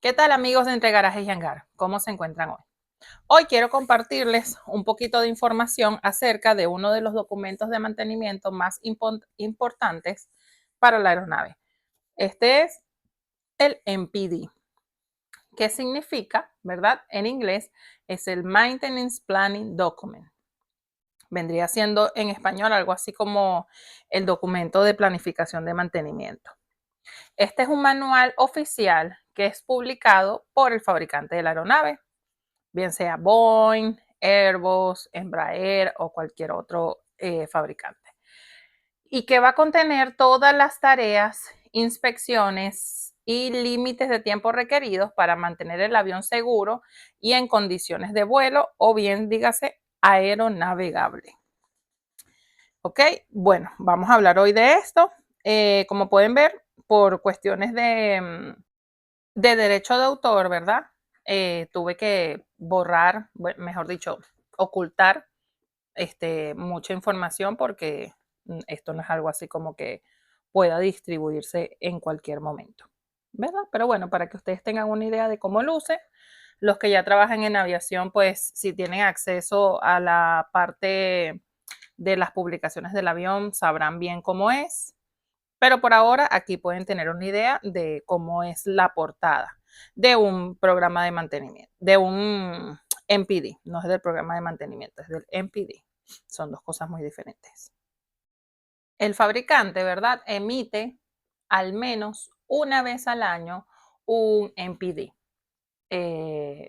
¿Qué tal amigos de Entre Garajes y Hangar? ¿Cómo se encuentran hoy? Hoy quiero compartirles un poquito de información acerca de uno de los documentos de mantenimiento más importantes para la aeronave. Este es el MPD. ¿Qué significa? ¿Verdad? En inglés es el Maintenance Planning Document. Vendría siendo en español algo así como el documento de planificación de mantenimiento. Este es un manual oficial que es publicado por el fabricante de la aeronave, bien sea Boeing, Airbus, Embraer o cualquier otro fabricante. Y que va a contener todas las tareas, inspecciones y límites de tiempo requeridos para mantener el avión seguro y en condiciones de vuelo o bien dígase aeronavegable. Ok, bueno, vamos a hablar hoy de esto. Como pueden ver, por cuestiones de derecho de autor, ¿verdad? Tuve que borrar, mejor dicho, ocultar mucha información porque esto no es algo así como que pueda distribuirse en cualquier momento, ¿verdad? Pero bueno, para que ustedes tengan una idea de cómo luce, los que ya trabajan en aviación, pues si tienen acceso a la parte de las publicaciones del avión, sabrán bien cómo es. Pero por ahora aquí pueden tener una idea de cómo es la portada de un programa de mantenimiento, de un MPD, no es del programa de mantenimiento, es del MPD. Son dos cosas muy diferentes. El fabricante, ¿verdad? Emite al menos una vez al año un MPD.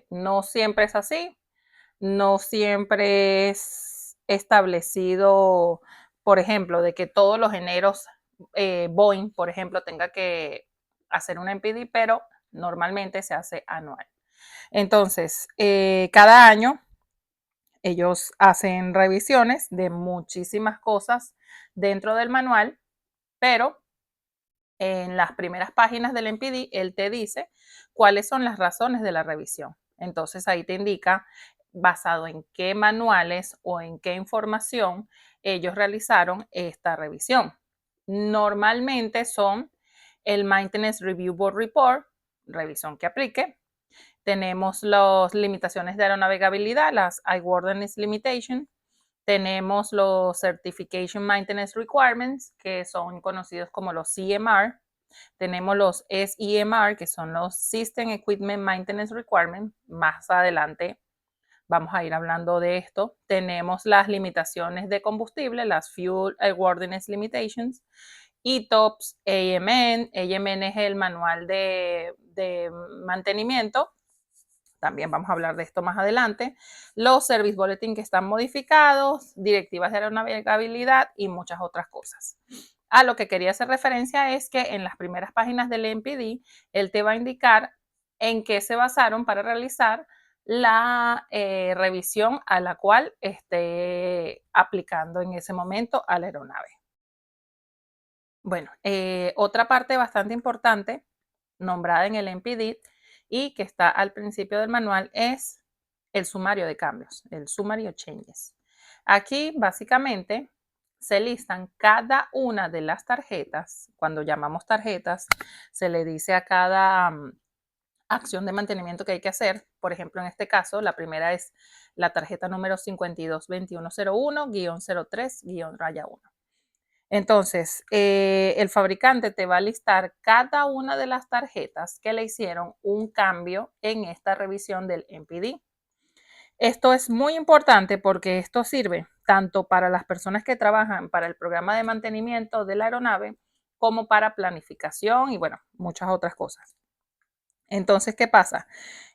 No siempre es así, no siempre es establecido, por ejemplo, de que todos los eneros Boeing, por ejemplo, tenga que hacer un MPD, pero normalmente se hace anual. Entonces, cada año ellos hacen revisiones de muchísimas cosas dentro del manual, pero en las primeras páginas del MPD, él te dice cuáles son las razones de la revisión. Entonces ahí te indica basado en qué manuales o en qué información ellos realizaron esta revisión. Normalmente son el Maintenance Review Board Report, revisión que aplique. Tenemos las limitaciones de aeronavegabilidad, las iWorthiness Limitation. Tenemos los Certification Maintenance Requirements, que son conocidos como los CMR. Tenemos los SEMR, que son los System Equipment Maintenance Requirements. Más adelante vamos a ir hablando de esto. Tenemos las limitaciones de combustible, las Fuel Airworthiness Limitations. Y TOPS AMN. AMN es el manual de mantenimiento. También vamos a hablar de esto más adelante. Los Service Bulletin que están modificados, directivas de aeronavegabilidad y muchas otras cosas. A lo que quería hacer referencia es que en las primeras páginas del MPD, él te va a indicar en qué se basaron para realizar la revisión a la cual esté aplicando en ese momento a la aeronave. Bueno, otra parte bastante importante nombrada en el MPD y que está al principio del manual es el sumario de cambios, el summary of changes. Aquí básicamente se listan cada una de las tarjetas. Cuando llamamos tarjetas, se le dice a cada acción de mantenimiento que hay que hacer. Por ejemplo, en este caso, la primera es la tarjeta número 522101-03-1. Entonces, el fabricante te va a listar cada una de las tarjetas que le hicieron un cambio en esta revisión del MPD. Esto es muy importante porque esto sirve tanto para las personas que trabajan para el programa de mantenimiento de la aeronave como para planificación y bueno, muchas otras cosas. Entonces, ¿qué pasa?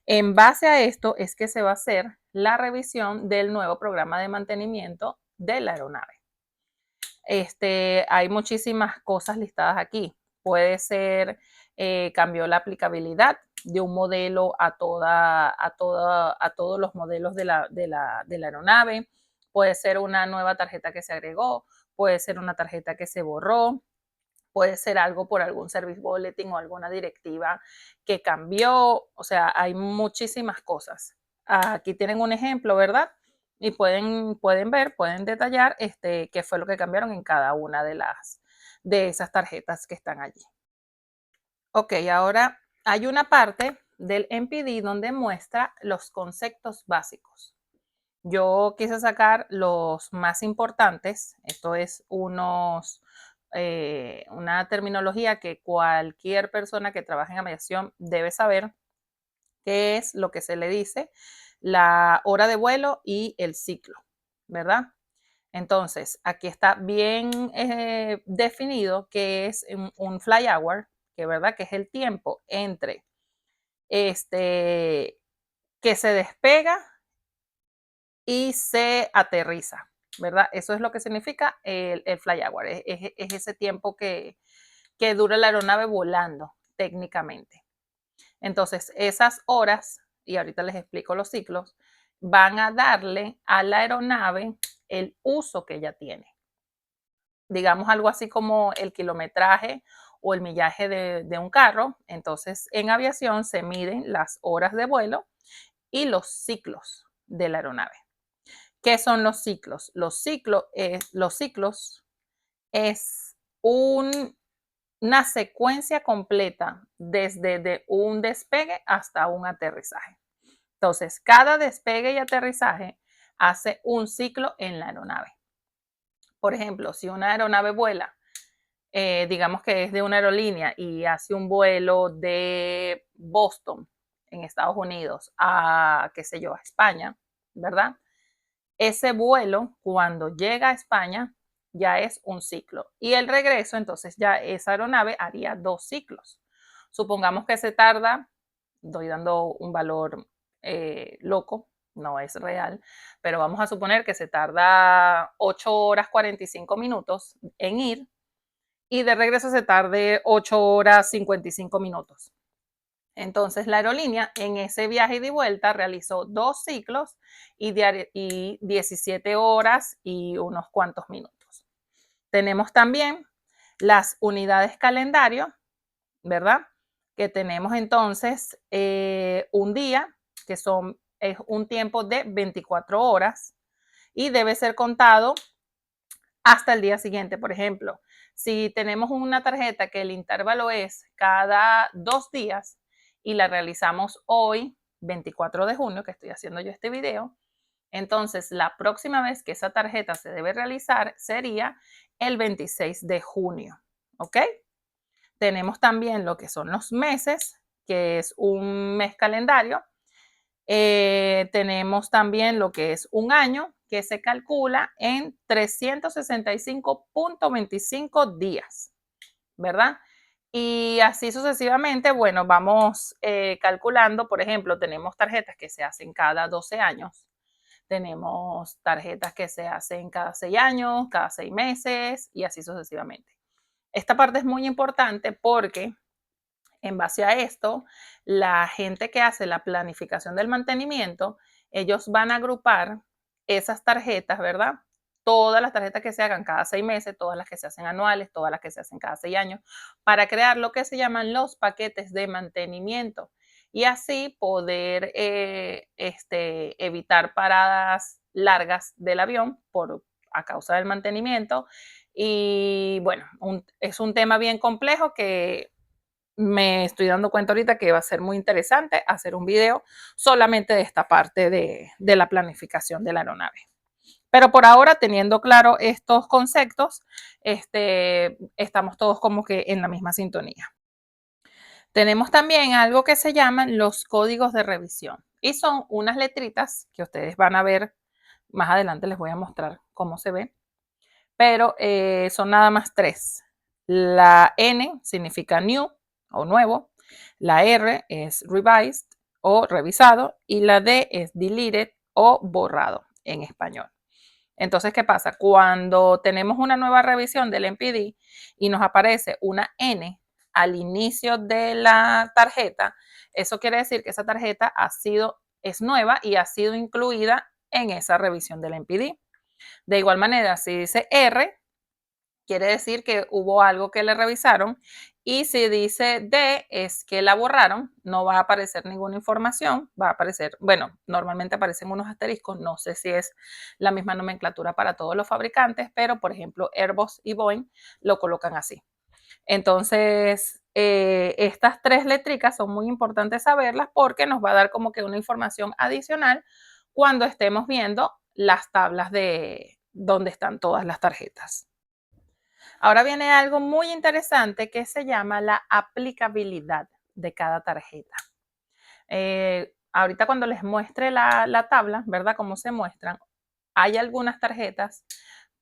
En base a esto es que se va a hacer la revisión del nuevo programa de mantenimiento de la aeronave. Hay muchísimas cosas listadas aquí. Puede ser, cambió la aplicabilidad de un modelo a todos los modelos de la aeronave. Puede ser una nueva tarjeta que se agregó, puede ser una tarjeta que se borró, puede ser algo por algún service bulletin o alguna directiva que cambió. O sea, hay muchísimas cosas. Aquí tienen un ejemplo, ¿verdad? Y pueden ver, pueden detallar qué fue lo que cambiaron en cada una de esas tarjetas que están allí. Ok, ahora hay una parte del MPD donde muestra los conceptos básicos. Yo quise sacar los más importantes. Esto es una terminología que cualquier persona que trabaje en aviación debe saber, que es lo que se le dice la hora de vuelo y el ciclo, ¿verdad? Entonces, aquí está bien definido que es un fly hour, que verdad que es el tiempo entre que se despega y se aterriza, ¿verdad? Eso es lo que significa el fly hour, es ese tiempo que dura la aeronave volando técnicamente. Entonces, esas horas, y ahorita les explico los ciclos, van a darle a la aeronave el uso que ella tiene. Digamos algo así como el kilometraje o el millaje de un carro. Entonces, en aviación se miden las horas de vuelo y los ciclos de la aeronave. ¿Qué son los ciclos? Los ciclos es una secuencia completa desde un despegue hasta un aterrizaje. Entonces, cada despegue y aterrizaje hace un ciclo en la aeronave. Por ejemplo, si una aeronave vuela, digamos que es de una aerolínea y hace un vuelo de Boston, en Estados Unidos, a, qué sé yo, a España, ¿verdad? Ese vuelo, cuando llega a España, ya es un ciclo. Y el regreso, entonces ya esa aeronave haría 2 ciclos. Supongamos que se tarda, estoy dando un valor loco, no es real, pero vamos a suponer que se tarda 8 horas 45 minutos en ir y de regreso se tarde 8 horas 55 minutos. Entonces la aerolínea en ese viaje de vuelta realizó 2 ciclos y 17 horas y unos cuantos minutos. Tenemos también las unidades calendario, ¿verdad? Que tenemos entonces un día, que es un tiempo de 24 horas y debe ser contado hasta el día siguiente. Por ejemplo, si tenemos una tarjeta que el intervalo es cada 2 días y la realizamos hoy, 24 de junio, que estoy haciendo yo este video, entonces la próxima vez que esa tarjeta se debe realizar sería el 26 de junio, ¿ok? Tenemos también lo que son los meses, que es un mes calendario. Tenemos también lo que es un año, que se calcula en 365.25 días, ¿verdad? Y así sucesivamente, bueno, vamos calculando, por ejemplo, tenemos tarjetas que se hacen cada 12 años, tenemos tarjetas que se hacen cada 6 años, cada 6 meses y así sucesivamente. Esta parte es muy importante porque en base a esto, la gente que hace la planificación del mantenimiento, ellos van a agrupar esas tarjetas, ¿verdad? Todas las tarjetas que se hagan cada 6 meses, todas las que se hacen anuales, todas las que se hacen cada 6 años, para crear lo que se llaman los paquetes de mantenimiento y así poder evitar paradas largas del avión a causa del mantenimiento. Y bueno, es un tema bien complejo que me estoy dando cuenta ahorita que va a ser muy interesante hacer un video solamente de esta parte de la planificación de la aeronave. Pero por ahora, teniendo claro estos conceptos, estamos todos como que en la misma sintonía. Tenemos también algo que se llaman los códigos de revisión y son unas letritas que ustedes van a ver más adelante, les voy a mostrar cómo se ve, pero son nada más 3. La N significa new o nuevo, la R es revised o revisado y la D es deleted o borrado en español. Entonces, ¿qué pasa? Cuando tenemos una nueva revisión del MPD y nos aparece una N al inicio de la tarjeta, eso quiere decir que esa tarjeta es nueva y ha sido incluida en esa revisión del MPD. De igual manera, si dice R, quiere decir que hubo algo que le revisaron. Y si dice D, es que la borraron, no va a aparecer ninguna información, va a aparecer, bueno, normalmente aparecen unos asteriscos, no sé si es la misma nomenclatura para todos los fabricantes, pero por ejemplo Airbus y Boeing lo colocan así. Entonces, estas tres letricas son muy importantes saberlas porque nos va a dar como que una información adicional cuando estemos viendo las tablas de donde están todas las tarjetas. Ahora viene algo muy interesante que se llama la aplicabilidad de cada tarjeta. Ahorita cuando les muestre la tabla, ¿verdad? Cómo se muestran, hay algunas tarjetas,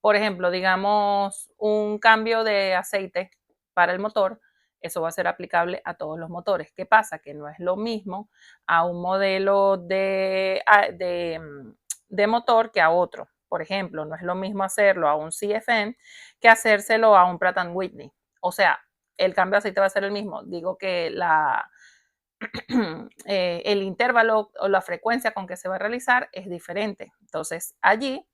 por ejemplo, digamos un cambio de aceite para el motor, eso va a ser aplicable a todos los motores. ¿Qué pasa? Que no es lo mismo a un modelo de motor que a otro. Por ejemplo, no es lo mismo hacerlo a un CFM que hacérselo a un Pratt Whitney. O sea, el cambio de aceite va a ser el mismo. Digo que el intervalo o la frecuencia con que se va a realizar es diferente. Entonces, allí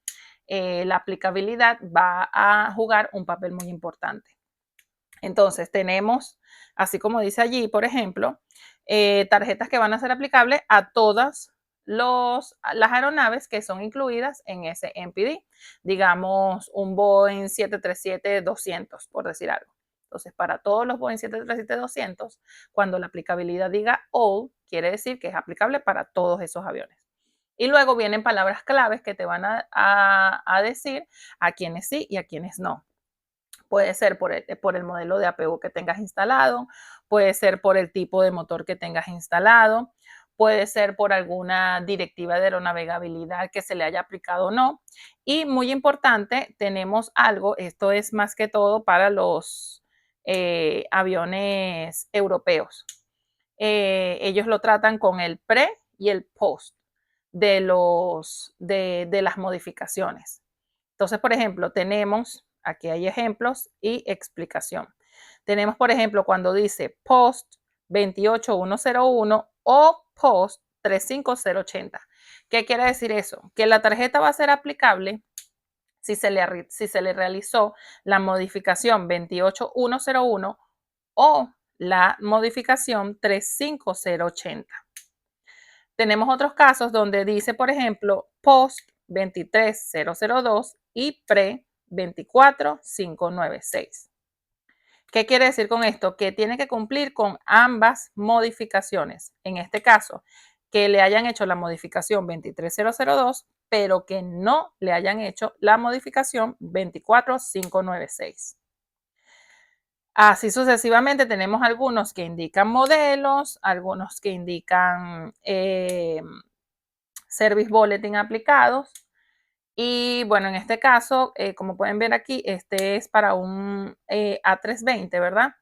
la aplicabilidad va a jugar un papel muy importante. Entonces, tenemos, así como dice allí, por ejemplo, tarjetas que van a ser aplicables a todas las aeronaves que son incluidas en ese MPD. Digamos, un Boeing 737-200, por decir algo. Entonces, para todos los Boeing 737-200, cuando la aplicabilidad diga all, quiere decir que es aplicable para todos esos aviones. Y luego vienen palabras claves que te van a decir a quienes sí y a quienes no. Puede ser por el modelo de APU que tengas instalado, puede ser por el tipo de motor que tengas instalado, puede ser por alguna directiva de aeronavegabilidad que se le haya aplicado o no. Y muy importante, tenemos algo, esto es más que todo para los aviones europeos. Ellos lo tratan con el pre y el post de las modificaciones. Entonces, por ejemplo, tenemos, aquí hay ejemplos y explicación. Tenemos, por ejemplo, cuando dice post 28101 o post 35080. ¿Qué quiere decir eso? Que la tarjeta va a ser aplicable si se le realizó la modificación 28101 o la modificación 35080. Tenemos otros casos donde dice, por ejemplo, post 23002 y pre 24596. ¿Qué quiere decir con esto? Que tiene que cumplir con ambas modificaciones. En este caso, que le hayan hecho la modificación 23002, pero que no le hayan hecho la modificación 24596. Así sucesivamente tenemos algunos que indican modelos, algunos que indican service bulletin aplicados. Y bueno, en este caso, como pueden ver aquí, este es para un A320, ¿verdad?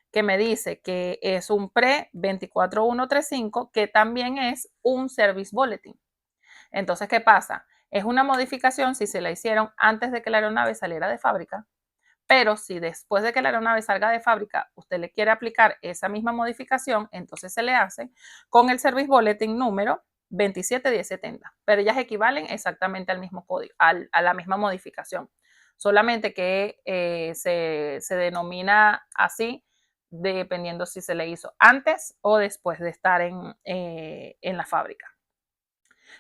Que me dice que es un pre 24135, que también es un service bulletin. Entonces, ¿qué pasa? Es una modificación si se la hicieron antes de que la aeronave saliera de fábrica, pero si después de que la aeronave salga de fábrica, usted le quiere aplicar esa misma modificación, entonces se le hace con el Service Bulletin número 271070. Pero ellas equivalen exactamente al mismo código, a la misma modificación. Solamente que se denomina así dependiendo si se le hizo antes o después de estar en la fábrica.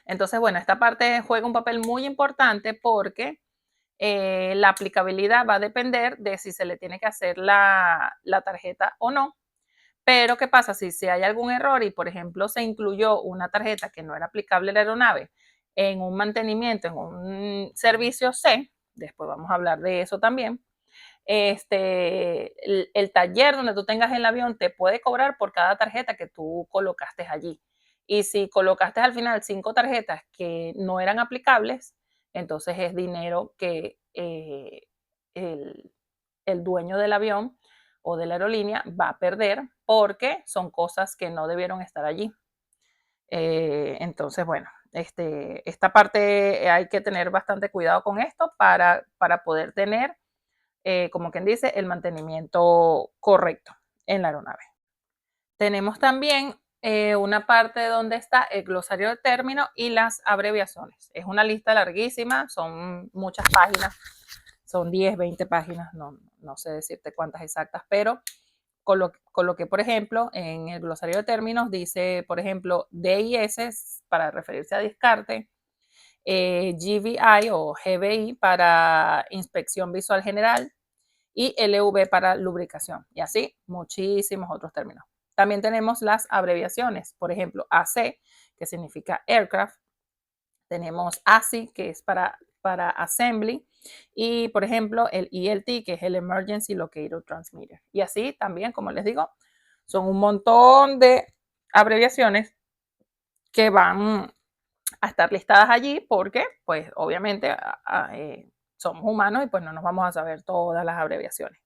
Entonces, bueno, esta parte juega un papel muy importante porque la aplicabilidad va a depender de si se le tiene que hacer la tarjeta o no. Pero, ¿qué pasa? Si hay algún error y, por ejemplo, se incluyó una tarjeta que no era aplicable a la aeronave en un mantenimiento, en un servicio C, después vamos a hablar de eso también, el taller donde tú tengas el avión te puede cobrar por cada tarjeta que tú colocaste allí. Y si colocaste al final 5 tarjetas que no eran aplicables, entonces es dinero que el dueño del avión o de la aerolínea va a perder porque son cosas que no debieron estar allí. Entonces, bueno, esta parte hay que tener bastante cuidado con esto para poder tener, como quien dice, el mantenimiento correcto en la aeronave. Tenemos también una parte donde está el glosario de términos y las abreviaciones. Es una lista larguísima, son muchas páginas, son 10, 20 páginas, no sé decirte cuántas exactas, pero coloqué, por ejemplo, en el glosario de términos, dice, por ejemplo, DIS para referirse a descarte, GVI o GVI para inspección visual general, y LV para lubricación, y así muchísimos otros términos. También tenemos las abreviaciones, por ejemplo, AC, que significa aircraft, tenemos ASI, que es para assembly, y por ejemplo el ELT, que es el Emergency Locator Transmitter. Y así también, como les digo, son un montón de abreviaciones que van a estar listadas allí porque, pues, obviamente somos humanos y pues no nos vamos a saber todas las abreviaciones.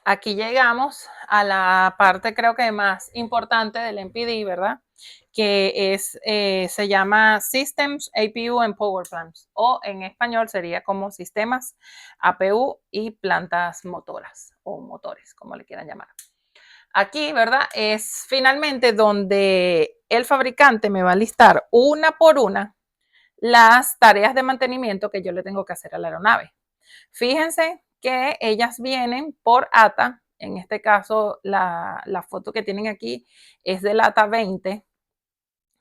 Aquí llegamos a la parte creo que más importante del MPD, ¿verdad? Que es, se llama Systems, APU and Power Plants, o en español sería como sistemas, APU y plantas motoras o motores, como le quieran llamar. Aquí, ¿verdad? Es finalmente donde el fabricante me va a listar una por una las tareas de mantenimiento que yo le tengo que hacer a la aeronave. Fíjense que ellas vienen por ATA. En este caso, la foto que tienen aquí es del ATA 20,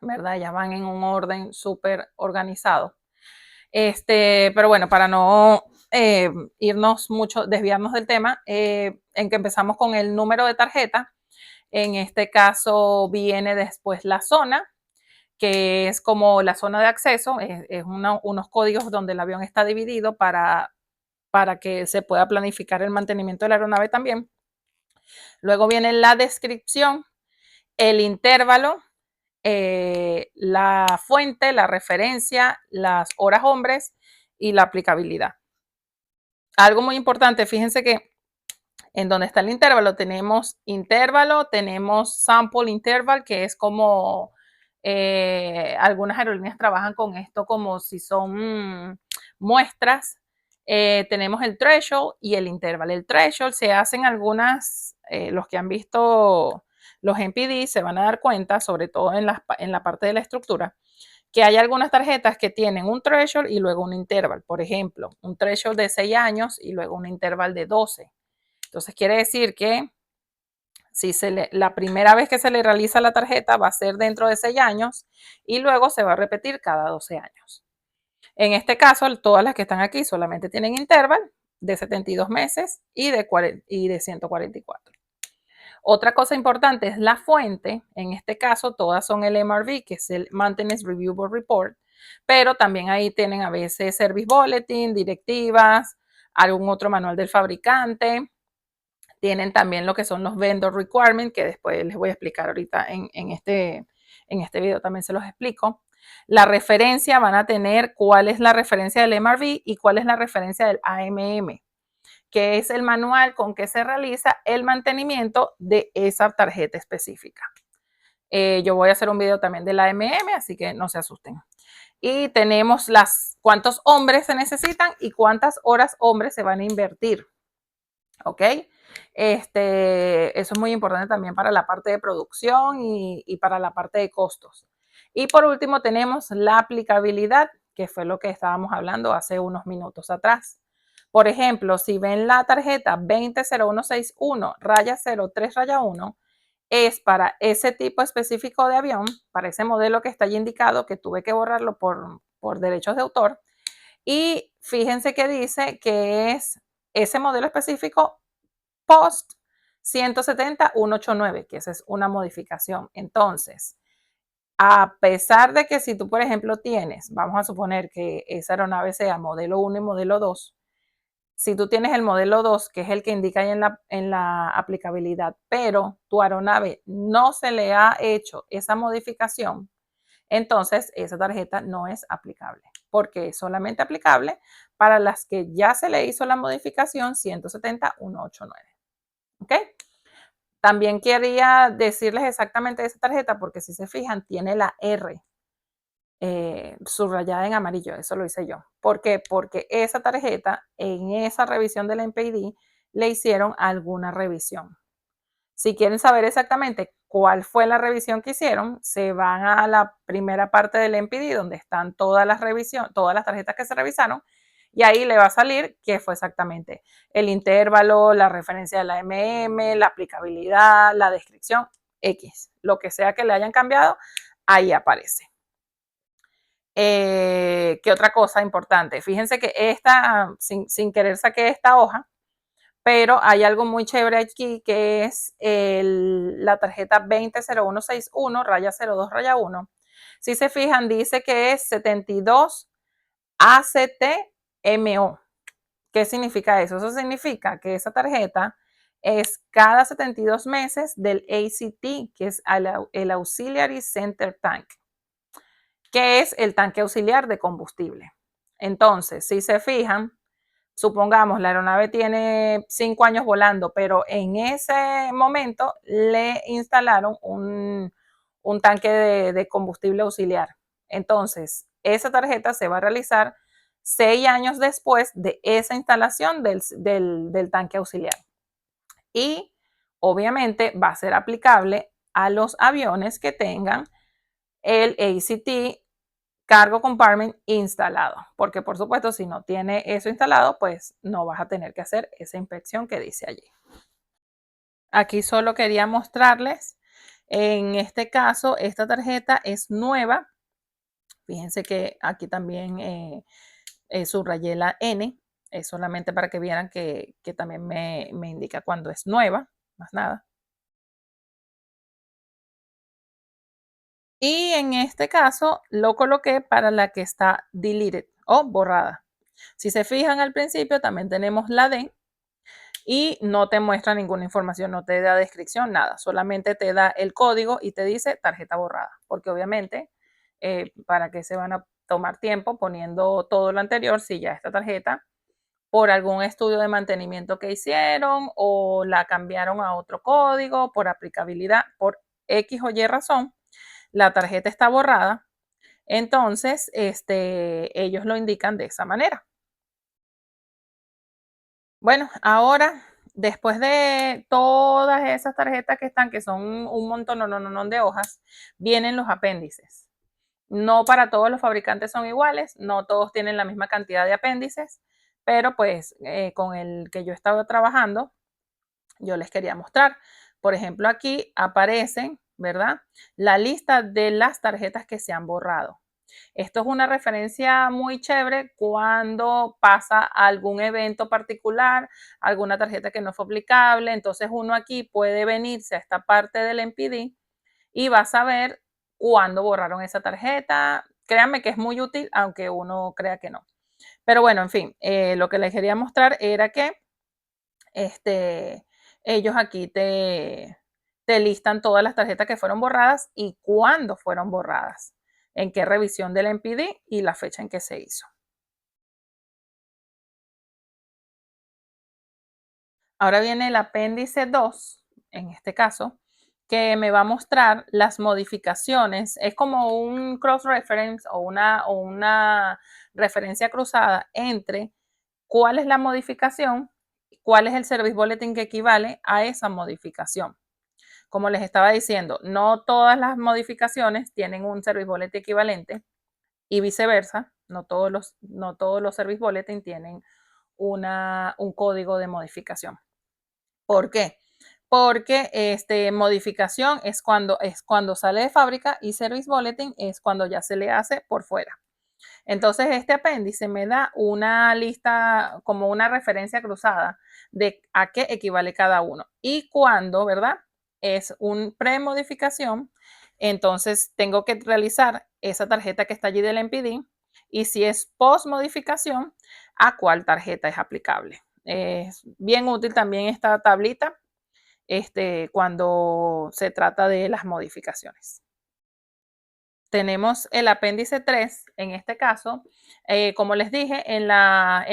¿verdad? Ya van en un orden súper organizado. Pero bueno, para no irnos mucho, desviarnos del tema, en que empezamos con el número de tarjeta. En este caso viene después la zona, que es como la zona de acceso, es unos códigos donde el avión está dividido para que se pueda planificar el mantenimiento de la aeronave también. Luego viene la descripción, el intervalo, la fuente, la referencia, las horas hombres y la aplicabilidad. Algo muy importante, fíjense que en donde está el intervalo, tenemos sample interval, que es como algunas aerolíneas trabajan con esto como si son muestras. Tenemos el threshold y el interval. El threshold se hacen algunas, los que han visto los MPD se van a dar cuenta, sobre todo en la parte de la estructura, que hay algunas tarjetas que tienen un threshold y luego un interval. Por ejemplo, un threshold de 6 años y luego un interval de 12. Entonces quiere decir que si la primera vez que se le realiza la tarjeta va a ser dentro de 6 años y luego se va a repetir cada 12 años. En este caso, todas las que están aquí solamente tienen interval de 72 meses y de 144. Otra cosa importante es la fuente. En este caso, todas son el MRV, que es el Maintenance Reviewable Report, pero también ahí tienen a veces Service Bulletin, directivas, algún otro manual del fabricante. Tienen también lo que son los vendor requirements, que después les voy a explicar ahorita en este video también se los explico. La referencia van a tener cuál es la referencia del MRV y cuál es la referencia del AMM, que es el manual con que se realiza el mantenimiento de esa tarjeta específica. Yo voy a hacer un video también del AMM, así que no se asusten. Y tenemos cuántos hombres se necesitan y cuántas horas hombres se van a invertir. ¿Ok? Eso es muy importante también para la parte de producción y para la parte de costos. Y por último tenemos la aplicabilidad, que fue lo que estábamos hablando hace unos minutos atrás. Por ejemplo, si ven la tarjeta 200161 raya 03 raya 1, es para ese tipo específico de avión, para ese modelo que está allí indicado, que tuve que borrarlo por derechos de autor. Y fíjense que dice que es ese modelo específico post 170.189, que esa es una modificación. Entonces, a pesar de que si tú, por ejemplo, vamos a suponer que esa aeronave sea modelo 1 y modelo 2, si tú tienes el modelo 2, que es el que indica ahí en la aplicabilidad, pero tu aeronave no se le ha hecho esa modificación, entonces esa tarjeta no es aplicable, porque es solamente aplicable para las que ya se le hizo la modificación 170.189. ¿Ok? También quería decirles exactamente de esa tarjeta, porque si se fijan, tiene la R subrayada en amarillo, eso lo hice yo. ¿Por qué? Porque esa tarjeta, en esa revisión del MPD, le hicieron alguna revisión. Si quieren saber exactamente cuál fue la revisión que hicieron, se van a la primera parte del MPD, donde están todas las tarjetas que se revisaron, y ahí le va a salir qué fue exactamente el intervalo, la referencia de la MM, la aplicabilidad, la descripción, X, lo que sea que le hayan cambiado, ahí aparece. ¿Qué otra cosa importante? Fíjense que esta, sin querer saqué esta hoja, pero hay algo muy chévere aquí que es la tarjeta 200161 raya 02 raya 1. Si se fijan, dice que es 72 ACTMO. ¿Qué significa eso? Eso significa que esa tarjeta es cada 72 meses del ACT, que es el Auxiliary Center Tank, que es el tanque auxiliar de combustible. Entonces, si se fijan, supongamos la aeronave tiene 5 años volando, pero en ese momento le instalaron un tanque de combustible auxiliar. Entonces, esa tarjeta se va a realizar 6 años después de esa instalación del tanque auxiliar. Y obviamente va a ser aplicable a los aviones que tengan el ACT Cargo Compartment instalado, porque por supuesto si no tiene eso instalado, pues no vas a tener que hacer esa inspección que dice allí. Aquí solo quería mostrarles, en este caso, esta tarjeta es nueva. Fíjense que aquí también subrayé la N, es solamente para que vieran que también me indica cuando es nueva, más nada. Y en este caso lo coloqué para la que está deleted o borrada. Si se fijan al principio también tenemos la D y no te muestra ninguna información, no te da descripción, nada, solamente te da el código y te dice tarjeta borrada, porque obviamente para que se van a tomar tiempo poniendo todo lo anterior si ya esta tarjeta por algún estudio de mantenimiento que hicieron o la cambiaron a otro código por aplicabilidad, por X o Y razón, la tarjeta está borrada, entonces ellos lo indican de esa manera. Bueno, ahora, después de todas esas tarjetas que están, que son un montón, no de hojas, vienen los apéndices. No para todos los fabricantes son iguales, no todos tienen la misma cantidad de apéndices, pero pues con el que yo estaba trabajando, yo les quería mostrar. Por ejemplo, aquí aparecen, ¿verdad? La lista de las tarjetas que se han borrado. Esto es una referencia muy chévere cuando pasa algún evento particular, alguna tarjeta que no fue aplicable. Entonces uno aquí puede venirse a esta parte del MPD y va a saber cuándo borraron esa tarjeta. Créanme que es muy útil, aunque uno crea que no. Pero bueno, en fin, lo que les quería mostrar era que ellos aquí te listan todas las tarjetas que fueron borradas y cuándo fueron borradas, en qué revisión del MPD y la fecha en que se hizo. Ahora viene el apéndice 2, en este caso, que me va a mostrar las modificaciones. Es como un cross-reference o una referencia cruzada entre cuál es la modificación y cuál es el service bulletin que equivale a esa modificación. Como les estaba diciendo, no todas las modificaciones tienen un service bulletin equivalente y viceversa. No todos los service bulletin tienen un código de modificación. ¿Por qué? Porque modificación es cuando sale de fábrica y service bulletin es cuando ya se le hace por fuera. Entonces, este apéndice me da una lista, como una referencia cruzada de a qué equivale cada uno. Y cuando, ¿verdad? Es un premodificación, entonces tengo que realizar esa tarjeta que está allí del MPD. Y si es post modificación, a cuál tarjeta es aplicable. Es bien útil también esta tablita cuando se trata de las modificaciones. Tenemos el apéndice 3, en este caso, como les dije, en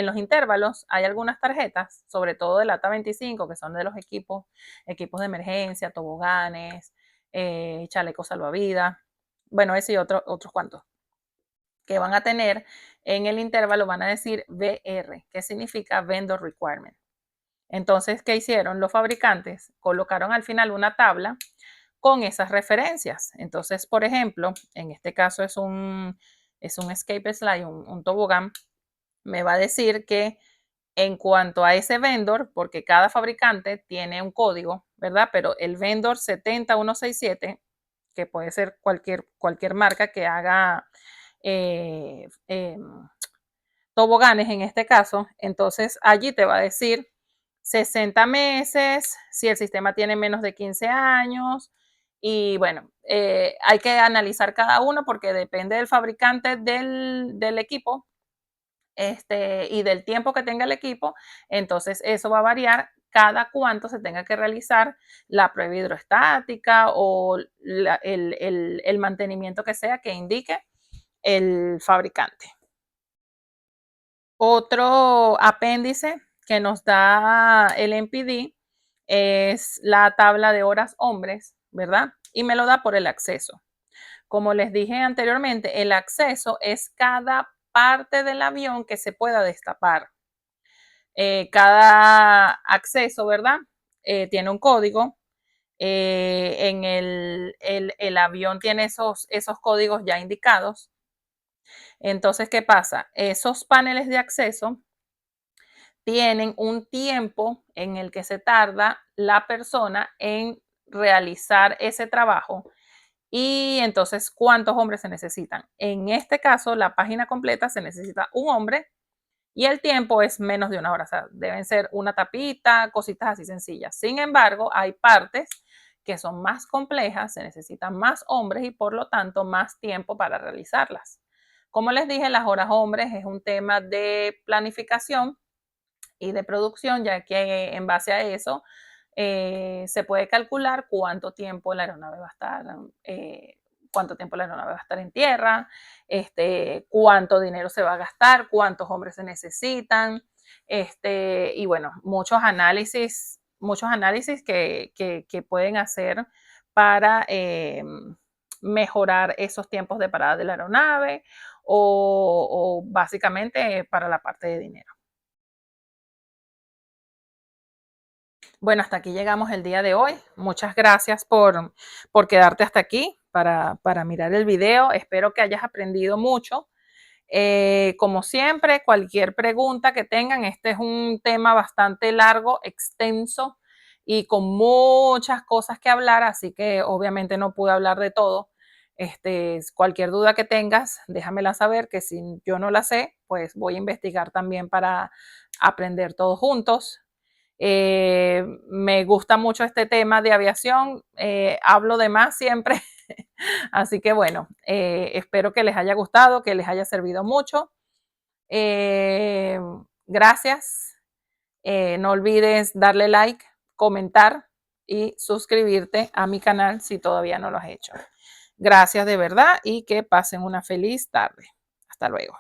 los intervalos hay algunas tarjetas, sobre todo del ATA 25, que son de los equipos de emergencia, toboganes, chalecos salvavidas, bueno, ese y otros cuantos, que van a tener en el intervalo, van a decir VR, que significa Vendor Requirement. Entonces, ¿qué hicieron? Los fabricantes colocaron al final una tabla con esas referencias. Entonces, por ejemplo, en este caso es un escape slide, un tobogán, me va a decir que en cuanto a ese vendor, porque cada fabricante tiene un código, ¿verdad? Pero el vendor 70167, que puede ser cualquier marca que haga toboganes en este caso, entonces allí te va a decir 60 meses, si el sistema tiene menos de 15 años. Y bueno, hay que analizar cada uno porque depende del fabricante del equipo, y del tiempo que tenga el equipo. Entonces eso va a variar cada cuánto se tenga que realizar la prueba hidrostática o el mantenimiento que sea que indique el fabricante. Otro apéndice que nos da el NPD es la tabla de horas hombres, ¿verdad? Y me lo da por el acceso. Como les dije anteriormente, el acceso es cada parte del avión que se pueda destapar. Cada acceso, ¿verdad? Tiene un código. En el avión tiene esos códigos ya indicados. Entonces, ¿qué pasa? Esos paneles de acceso tienen un tiempo en el que se tarda la persona en realizar ese trabajo y entonces cuántos hombres se necesitan. En este caso, la página completa se necesita un hombre y el tiempo es menos de una hora, o sea, deben ser una tapita, cositas así sencillas. Sin embargo, hay partes que son más complejas, se necesitan más hombres y por lo tanto más tiempo para realizarlas. Como les dije, las horas hombres es un tema de planificación y de producción, ya que en base a eso se puede calcular cuánto tiempo la aeronave va a estar, cuánto tiempo la aeronave va a estar en tierra, cuánto dinero se va a gastar, cuántos hombres se necesitan, y bueno, muchos análisis que pueden hacer para mejorar esos tiempos de parada de la aeronave o básicamente para la parte de dinero. Bueno, hasta aquí llegamos el día de hoy. Muchas gracias por quedarte hasta aquí para mirar el video. Espero que hayas aprendido mucho. Como siempre, cualquier pregunta que tengan, este es un tema bastante largo, extenso y con muchas cosas que hablar, así que obviamente no pude hablar de todo. Cualquier duda que tengas, déjamela saber, que si yo no la sé, pues voy a investigar también para aprender todos juntos. Me gusta mucho este tema de aviación, hablo de más siempre, así que bueno, espero que les haya gustado, que les haya servido mucho. Eh, Gracias, no olvides darle like, comentar y suscribirte a mi canal si todavía no lo has hecho. Gracias de verdad y que pasen una feliz tarde. Hasta luego.